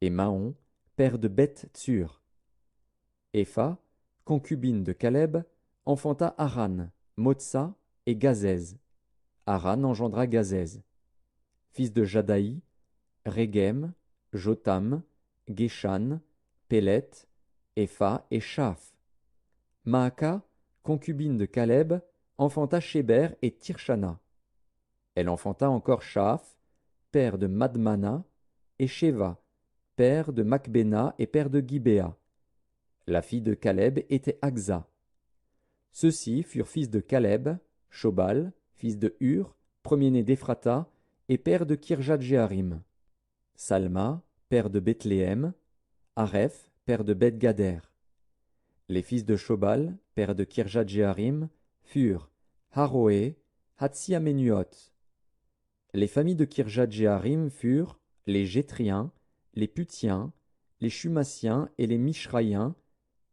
et Mahon, père de Beth-Tsur. Épha, concubine de Caleb, enfanta Haran, Motsa et Gazez. Haran engendra Gazez. Fils de Jadaï, Régem, Jotam, Guéshan, Pélet, Épha et Shaph. Maaka, concubine de Caleb, enfanta Shéber et Tirshana. Elle enfanta encore Shaph, père de Madmana, et Sheva, père de Macbéna et père de Gibéa. La fille de Caleb était Aksa. Ceux-ci furent fils de Caleb, Shobal, fils de Hur, premier-né d'Ephrata, et père de Kirjat-Jéarim. Salma, père de Bethléem, Areph, père de Beth-Gader. Les fils de Shobal, père de Kirjat-Jéarim, furent Haroé, Hatsiamenuot. Les familles de Kirjat-Jéarim furent les Jétriens, les Putiens, les Shumassiens et les Mishraïens.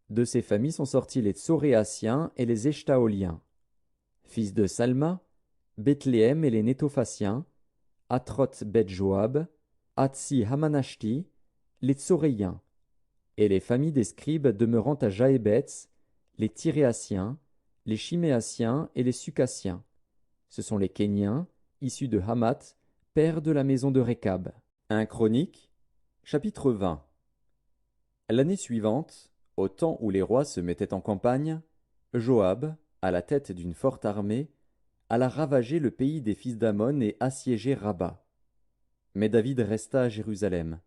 De ces familles sont sortis les Tsoréassiens et les Eshtaoliens. Fils de Salma, Bethléem et les Nétophassiens, Atroth Beth-Joab, Hatsi Hamanashti, les Tsoréiens. Et les familles des scribes demeurant à Jaébetz, les Tyréassiens, les Chiméassiens et les Sucassiens. Ce sont les Kéniens, issus de Hamath, père de la maison de Récab. 1 Chronique, chapitre 20. L'année suivante, au temps où les rois se mettaient en campagne, Joab, à la tête d'une forte armée, alla ravager le pays des fils d'Ammon et assiéger Rabba. Mais David resta à Jérusalem.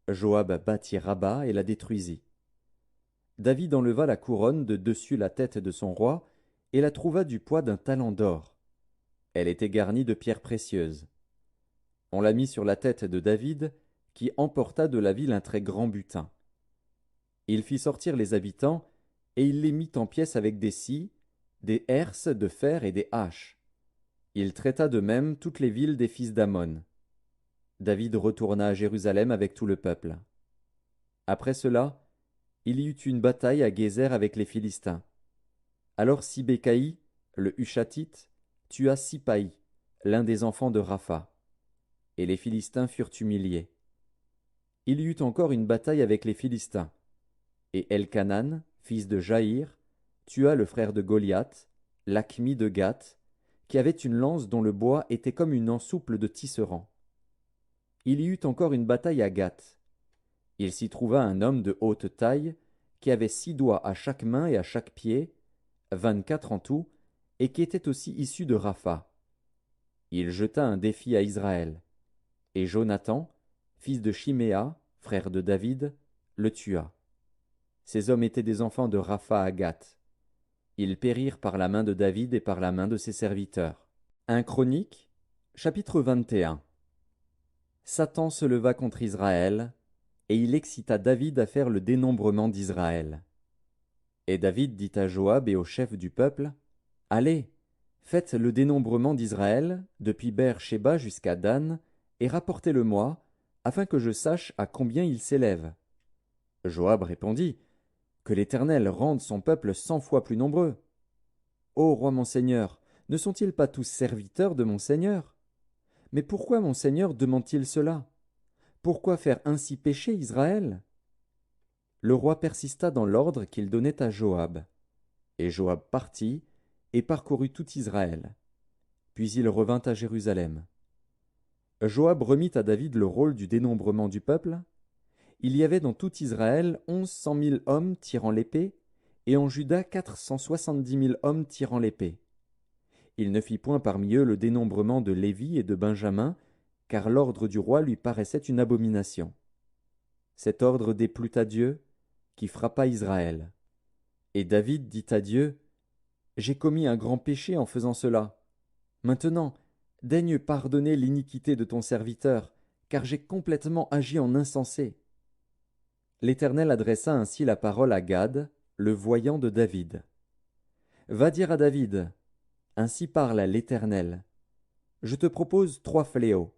Joab bâtit Rabba et la détruisit. David enleva la couronne de dessus la tête de son roi et la trouva du poids d'un talent d'or. Elle était garnie de pierres précieuses. On la mit sur la tête de David, qui emporta de la ville un très grand butin. Il fit sortir les habitants, et il les mit en pièces avec des scies, des herses de fer et des haches. Il traita de même toutes les villes des fils d'Ammon. David retourna à Jérusalem avec tout le peuple. Après cela, il y eut une bataille à Gézer avec les Philistins. Alors Sibécaï, le Hushatite, tua Sipaï, l'un des enfants de Rapha. Et les Philistins furent humiliés. Il y eut encore une bataille avec les Philistins. Et Elkanan, fils de Jaïr, tua le frère de Goliath, l'Achmi de Gath, qui avait une lance dont le bois était comme une ensouple de tisserand. Il y eut encore une bataille à Gath. Il s'y trouva un homme de haute taille, qui avait 6 doigts à chaque main et à chaque pied, 24 en tout, et qui était aussi issu de Rapha. Il jeta un défi à Israël. Et Jonathan, fils de Chiméa, frère de David, le tua. Ces hommes étaient des enfants de Rapha à Gath. Ils périrent par la main de David et par la main de ses serviteurs. 1 Chronique, chapitre 21. Satan se leva contre Israël, et il excita David à faire le dénombrement d'Israël. Et David dit à Joab et aux chefs du peuple, « Allez, faites le dénombrement d'Israël, depuis Beer-Shéba jusqu'à Dan, et rapportez-le-moi, afin que je sache à combien il s'élève. » Joab répondit, « Que l'Éternel rende son peuple 100 fois plus nombreux. » « Ô roi mon seigneur, ne sont-ils pas tous serviteurs de mon seigneur? Mais pourquoi mon seigneur demande-t-il cela? Pourquoi faire ainsi pécher Israël? » Le roi persista dans l'ordre qu'il donnait à Joab. Et Joab partit et parcourut tout Israël. Puis il revint à Jérusalem. Joab remit à David le rôle du dénombrement du peuple. Il y avait dans tout Israël 1100 000 hommes tirant l'épée, et en Juda 470 000 hommes tirant l'épée. Il ne fit point parmi eux le dénombrement de Lévi et de Benjamin, car l'ordre du roi lui paraissait une abomination. Cet ordre déplut à Dieu, qui frappa Israël. Et David dit à Dieu, « J'ai commis un grand péché en faisant cela. Maintenant, daigne pardonner l'iniquité de ton serviteur, car j'ai complètement agi en insensé. » L'Éternel adressa ainsi la parole à Gad, le voyant de David. « Va dire à David, ainsi parle l'Éternel. Je te propose 3 fléaux.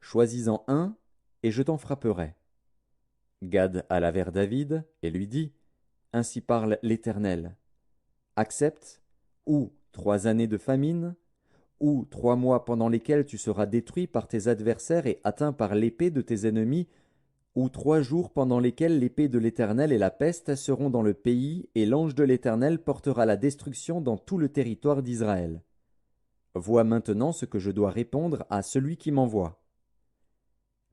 Choisis-en un, et je t'en frapperai. » Gad alla vers David et lui dit, « Ainsi parle l'Éternel. Accepte, ou 3 années de famine, ou 3 mois pendant lesquels tu seras détruit par tes adversaires et atteint par l'épée de tes ennemis, ou 3 jours pendant lesquels l'épée de l'Éternel et la peste seront dans le pays, et l'ange de l'Éternel portera la destruction dans tout le territoire d'Israël. Vois maintenant ce que je dois répondre à celui qui m'envoie. »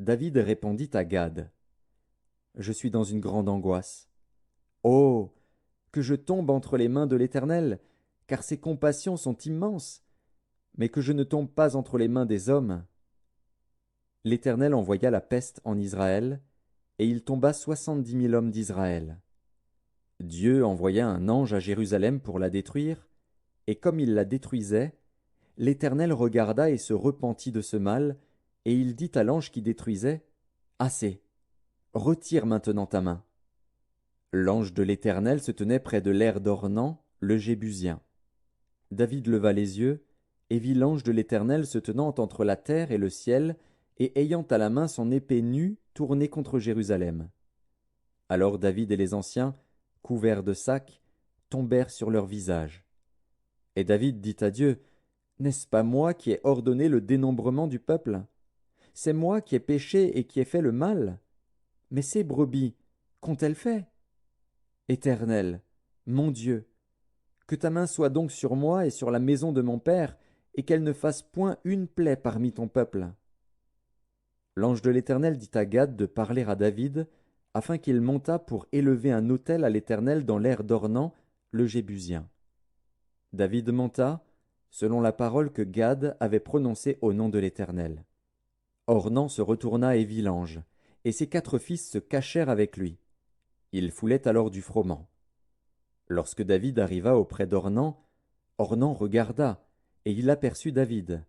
David répondit à Gad: « Je suis dans une grande angoisse. Oh, que je tombe entre les mains de l'Éternel, car ses compassions sont immenses, mais que je ne tombe pas entre les mains des hommes. » L'Éternel envoya la peste en Israël, et il tomba 70 000 hommes d'Israël. Dieu envoya un ange à Jérusalem pour la détruire, et comme il la détruisait, l'Éternel regarda et se repentit de ce mal, et il dit à l'ange qui détruisait: « Assez, retire maintenant ta main. » L'ange de l'Éternel se tenait près de l'aire d'Ornan, le Jébusien. David leva les yeux, et vit l'ange de l'Éternel se tenant entre la terre et le ciel, et ayant à la main son épée nue tournée contre Jérusalem. Alors David et les anciens, couverts de sacs, tombèrent sur leurs visages. Et David dit à Dieu: « N'est-ce pas moi qui ai ordonné le dénombrement du peuple? C'est moi qui ai péché et qui ai fait le mal. Mais ces brebis, qu'ont-elles fait? Éternel, mon Dieu, que ta main soit donc sur moi et sur la maison de mon père, et qu'elle ne fasse point une plaie parmi ton peuple. » L'ange de l'Éternel dit à Gad de parler à David, afin qu'il montât pour élever un autel à l'Éternel dans l'aire d'Ornan, le Jébusien. David monta, selon la parole que Gad avait prononcée au nom de l'Éternel. Ornan se retourna et vit l'ange, et ses 4 fils se cachèrent avec lui. Ils foulaient alors du froment. Lorsque David arriva auprès d'Ornan, Ornan regarda, et il aperçut David.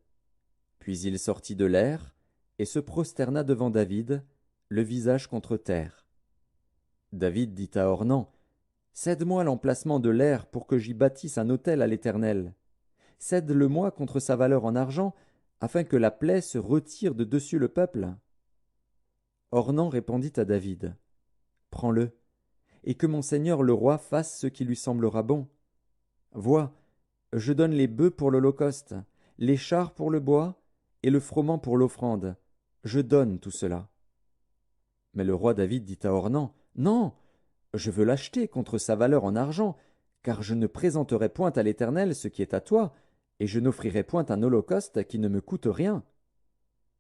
Puis il sortit de l'aire, et se prosterna devant David, le visage contre terre. David dit à Ornan: « Cède-moi l'emplacement de l'aire pour que j'y bâtisse un autel à l'Éternel. Cède-le-moi contre sa valeur en argent, afin que la plaie se retire de dessus le peuple. » Ornan répondit à David: « Prends-le, et que mon seigneur le roi fasse ce qui lui semblera bon. Vois, je donne les bœufs pour l'holocauste, les chars pour le bois, et le froment pour l'offrande. Je donne tout cela. » Mais le roi David dit à Ornan: « Non, je veux l'acheter contre sa valeur en argent, car je ne présenterai point à l'Éternel ce qui est à toi, et je n'offrirai point un holocauste qui ne me coûte rien. »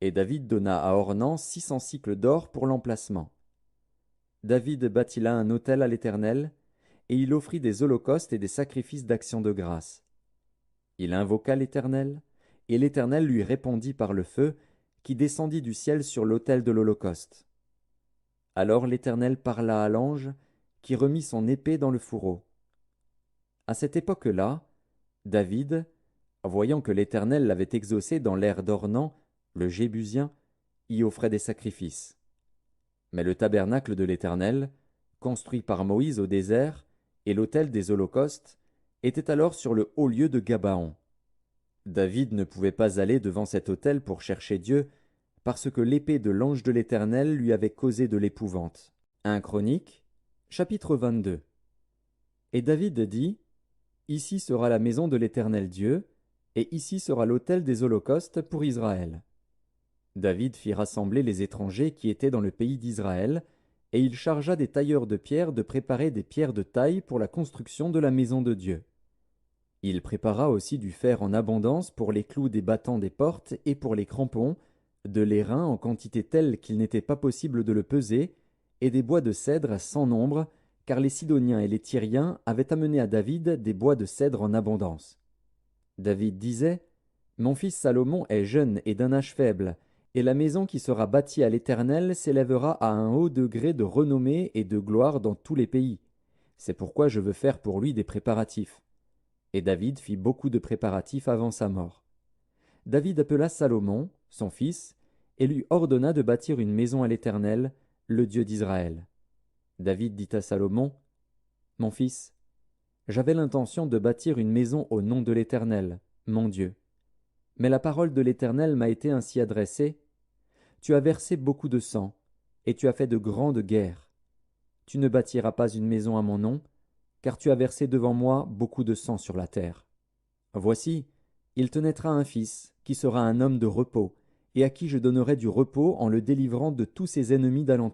Et David donna à Ornan 600 sicles d'or pour l'emplacement. David bâtit là un autel à l'Éternel, et il offrit des holocaustes et des sacrifices d'action de grâce. Il invoqua l'Éternel, et l'Éternel lui répondit par le feu, qui descendit du ciel sur l'autel de l'holocauste. Alors l'Éternel parla à l'ange, qui remit son épée dans le fourreau. À cette époque-là, David, voyant que l'Éternel l'avait exaucé dans l'aire d'Ornan, le Jébusien, y offrait des sacrifices. Mais le tabernacle de l'Éternel, construit par Moïse au désert, et l'autel des holocaustes, étaient alors sur le haut lieu de Gabaon. David ne pouvait pas aller devant cet autel pour chercher Dieu, parce que l'épée de l'ange de l'Éternel lui avait causé de l'épouvante. 1 Chroniques, chapitre 22. Et David dit: « Ici sera la maison de l'Éternel Dieu, et ici sera l'autel des holocaustes pour Israël. » David fit rassembler les étrangers qui étaient dans le pays d'Israël, et il chargea des tailleurs de pierre de préparer des pierres de taille pour la construction de la maison de Dieu. Il prépara aussi du fer en abondance pour les clous des battants des portes et pour les crampons, de l'airain en quantité telle qu'il n'était pas possible de le peser, et des bois de cèdre sans nombre, car les Sidoniens et les Tyriens avaient amené à David des bois de cèdre en abondance. David disait: « Mon fils Salomon est jeune et d'un âge faible, et la maison qui sera bâtie à l'Éternel s'élèvera à un haut degré de renommée et de gloire dans tous les pays. C'est pourquoi je veux faire pour lui des préparatifs. » Et David fit beaucoup de préparatifs avant sa mort. David appela Salomon, son fils, et lui ordonna de bâtir une maison à l'Éternel, le Dieu d'Israël. David dit à Salomon: « Mon fils, j'avais l'intention de bâtir une maison au nom de l'Éternel, mon Dieu. Mais la parole de l'Éternel m'a été ainsi adressée: Tu as versé beaucoup de sang, et tu as fait de grandes guerres. Tu ne bâtiras pas une maison à mon nom, car tu as versé devant moi beaucoup de sang sur la terre. Voici, il te naîtra un fils, qui sera un homme de repos, et à qui je donnerai du repos en le délivrant de tous ses ennemis d'alentour.